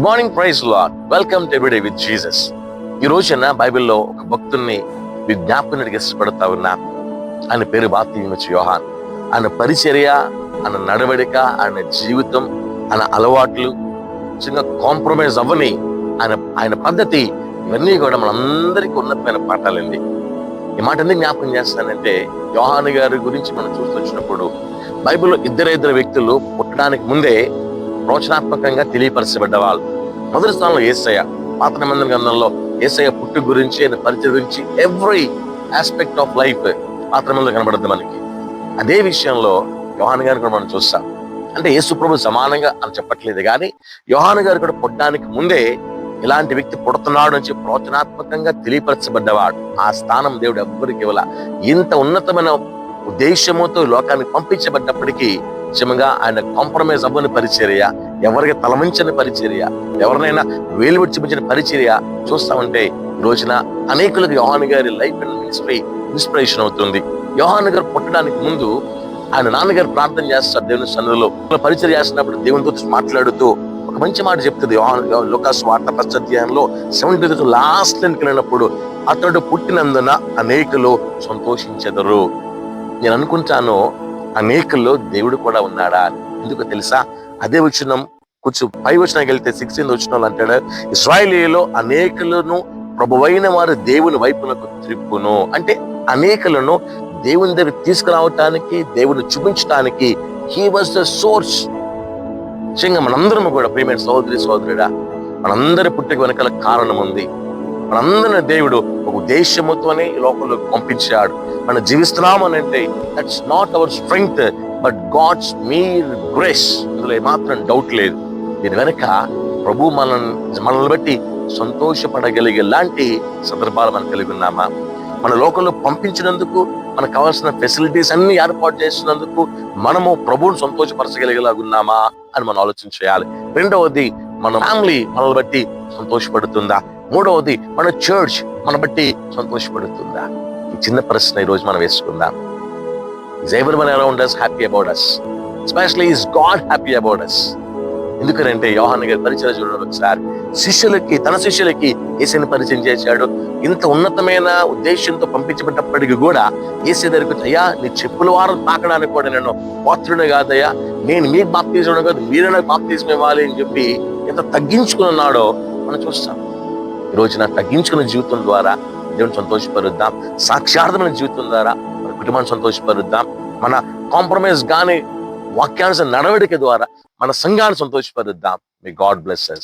Morning praise Lord. Welcome to everyday with Jesus. ఈ రోజున బైబిల్లో ఒక భక్తుల్ని విజ్ఞాపనకి ఇష్టపడతా ఉన్నా. ఆయన పేరు బాప్తిస్మమిచ్చే యోహాన్. ఆయన పరిచర్య, ఆయన నడవడిక, ఆయన జీవితం, ఆయన అలవాట్లు చిన్న కాంప్రమైజ్ అవ్వని ఆయన పద్ధతి, ఇవన్నీ కూడా మనందరికీ ఉన్నతమైన పాఠాలండి. ఈ మాట ఎందుకు జ్ఞాపకం చేస్తానంటే, యోహాను గారి గురించి మనం చూస్తూ వచ్చినప్పుడు బైబిల్లో ఇద్దరు వ్యక్తులు పుట్టడానికి ముందే ప్రవచనాత్మకంగా తెలియపరచబడ్డవాళ్ళు. మొదటి స్థానంలో యేసయ్య. పాత నిబంధన గ్రంథంలో యేసయ్య పుట్టు గురించి, ఆయన పరిచయం గురించి ఎవ్రీ ఆస్పెక్ట్ ఆఫ్ లైఫ్ పాత నిబంధనలో కనబడుతుంది మనకి. అదే విషయంలో యోహాను గారిని కూడా మనం చూస్తాం. అంటే యేసు ప్రభు సమానంగా అని చెప్పట్లేదు, కానీ యోహాను గారు కూడా పుట్టడానికి ముందే ఇలాంటి వ్యక్తి పుడుతున్నాడు అని చెప్పి ప్రవచనాత్మకంగా తెలియపరచబడ్డవాడు. ఆ స్థానం దేవుడు ఎవ్వరికి ఇవ్వాల. ఇంత ఉన్నతమైన ఉద్దేశముతో లోకానికి పంపించబడ్డప్పటికీ నిజంగా ఆయన కాంప్రమైజ్ అవ్వని పరిచర్య, ఎవరికి తలవంచని పరిచర్య, ఎవరినైనా వేలు విడిచి చూపించిన పరిచర్య చూస్తా ఉంటే ఈ రోజున అనేకులకు యోహాను గారి లైఫ్ అండ్ మినిస్ట్రీ ఇన్స్పిరేషన్ అవుతుంది. యోహాను గారు పుట్టడానికి ముందు ఆయన నాన్నగారు ప్రార్థన చేస్తారు దేవుని సన్నిధిలో. పరిచర్య చేస్తున్నప్పుడు దేవునితో మాట్లాడుతూ ఒక మంచి మాట చెప్తుంది. లూకాసు వార్త 1వ అధ్యాయంలో 70 లాస్ట్ లైన్కి వెళ్ళినప్పుడు, అతడు పుట్టినందున అనేకులు సంతోషించెదరు. నేను అనుకుంటాను, అనేకుల్లో దేవుడు కూడా ఉన్నాడా? ఎందుకు తెలుసా? అదే వచనం కొంచెం పై వచనానికి వెళ్తే 16వ వచనంలో అంటాడు, ఇశ్రాయేలీయులో అనేకులను ప్రభువైన వారు దేవుని వైపునకు త్రిప్పును. అంటే అనేకులను దేవుని దగ్గర తీసుకురావటానికి, దేవుని చూపించడానికి హీ వాజ్ ద సోర్స్. నిజంగా మనందరం కూడా ప్రియమైన సోదరుడా, మనందరి పుట్టుక వెనకాల కారణం ఉంది. మనందరిని దేవుడు ఒక ఉద్దేశముతోనే ఈ లోకంలో పంపించాడు. మనం జీవిస్తున్నాము అని అంటే that's not our strength but God's mere grace. ఇందులో ఏమాత్రం డౌట్ లేదు. దీని వెనక ప్రభు మనల్ని బట్టి సంతోషపడగలిగే లాంటి సందర్భాలు మనం కలిగి ఉన్నామా? మన లోకంలో పంపించినందుకు, మనకు కావాల్సిన ఫెసిలిటీస్ అన్ని ఏర్పాటు చేసినందుకు మనము ప్రభువుని సంతోషపరచగలిగేలాగున్నామా అని మనం ఆలోచన చేయాలి. రెండవది, మన ఫ్యామిలీ మనల్ని బట్టి సంతోషపడుతుందా? మూడవది, మన చర్చ్ మన బట్టి సంతోషపడుతుందా? ఈ చిన్న ప్రశ్న ఈ రోజు మనం వేసుకుందాం. Is everyone around us happy about us? Especially is God happy about us? ఎందుకంటే యోహాను గారి పరిచయం చూడండి ఒకసారి. తన శిష్యులకి యేసుని పరిచయం చేశాడు. ఇంత ఉన్నతమైన ఉద్దేశంతో పంపించబడ్డప్పటికీ కూడా యేసు దగ్గరికి, అయ్యా నీ చెప్పుల వారు తాకడానికి కూడా నేను పాత్రుడు కాదయ్యా, నేను మీకు బాప్తిజం కాదు, మీరే నాకు బాప్తిజం ఇవ్వాలి అని చెప్పి ఎంత తగ్గించుకున్నాడో మనం చూస్తాం. ఈ రోజున తగ్గించుకున్న జీవితం ద్వారా దేవుని సంతోషపరుద్దాం. సాక్షార్థమైన జీవితం ద్వారా మన కుటుంబాన్ని సంతోషపరుద్దాం. మన కాంప్రమైజ్ గాని వాక్యానుసార నడవడిక ద్వారా మన సంఘాన్ని సంతోషపరుద్దాం. May God bless us.